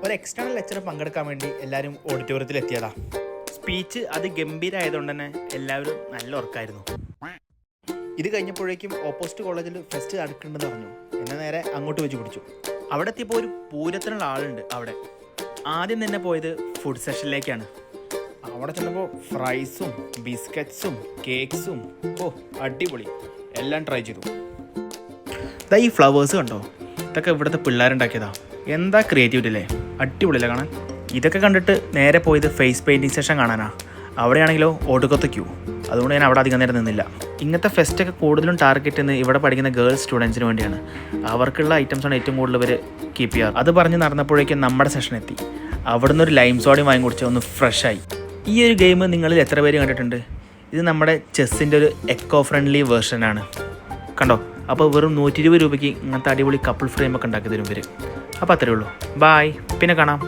ഒരു external lecture പങ്കെടുക്കാൻ വേണ്ടി എല്ലാവരും ഓഡിറ്റോറിയത്തിൽ എത്തിയതാ. സ്പീച്ച് അത് ഗംഭീരമായതുകൊണ്ട് തന്നെ എല്ലാവരും നല്ല ഉറക്കായിരുന്നു. ഇത് കഴിഞ്ഞപ്പോഴേക്കും ഓപ്പോസിറ്റ് കോളേജിൽ ഫെസ്റ്റ് നടക്കുന്നുണ്ടെന്ന് പറഞ്ഞു. എന്നെ നേരെ അങ്ങോട്ട് വെച്ച് പിടിച്ചു. അവിടെ എത്തിയപ്പോൾ ഒരു പൂരത്തിനുള്ള ആളുണ്ട് അവിടെ. ആദ്യം തന്നെ പോയത് ഫുഡ് സെഷനിലേക്കാണ്. അവിടെ ചെന്നപ്പോൾ ഫ്രൈസും ബിസ്ക്കറ്റ്സും കേക്ക്സും അടിപൊളി എല്ലാം ട്രൈ ചെയ്തു. ഇതാ ഈ ഫ്ലവേഴ്സ് കണ്ടോ, ഇതൊക്കെ ഇവിടുത്തെ പിള്ളേരുണ്ടാക്കിയതാ. എന്താ ക്രിയേറ്റിവിറ്റി അല്ലേ, അടിപൊളിയല്ലേ കാണാൻ. ഇതൊക്കെ കണ്ടിട്ട് നേരെ പോയത് ഫേസ് പെയിൻറ്റിങ് സെഷൻ കാണാനാ. അവിടെയാണെങ്കിലോ ഒടുക്കത്തെ ക്യൂ. അതുകൊണ്ട് ഞാൻ അവിടെ അധികം നേരം നിന്നില്ല. ഇങ്ങനത്തെ ഫെസ്റ്റൊക്കെ കൂടുതലും ടാർഗറ്റ് ചെയ്യുന്നത് ഇവിടെ പഠിക്കുന്ന ഗേൾസ് സ്റ്റുഡൻസിന് വേണ്ടിയാണ്. അവർക്കുള്ള ഐറ്റംസാണ് ഏറ്റവും കൂടുതൽ ഇവർ കീപ്പ് ചെയ്യാറ്. അത് പറഞ്ഞ് നടന്നപ്പോഴേക്കും നമ്മുടെ സെഷൻ എത്തി. അവിടുന്ന് ഒരു ലൈം സോഡയും വാങ്ങി കുടിച്ച് ഒന്ന് ഫ്രഷായി. ഈ ഒരു ഗെയിം നിങ്ങളിൽ എത്ര പേര് കണ്ടിട്ടുണ്ട്? ഇത് നമ്മുടെ ചെസ്സിൻ്റെ ഒരു എക്കോ ഫ്രണ്ട്ലി വേർഷനാണ്. കണ്ടോ? അപ്പോൾ വെറും 120 രൂപയ്ക്ക് ഇങ്ങനത്തെ അടിപൊളി കപ്പിൾ ഫ്രെയിമൊക്കെ ഉണ്ടാക്കി തരും ഇവർ. അപ്പോൾ അത്രയേ ഉള്ളൂ. ബായ്, പിന്നെ കാണാം.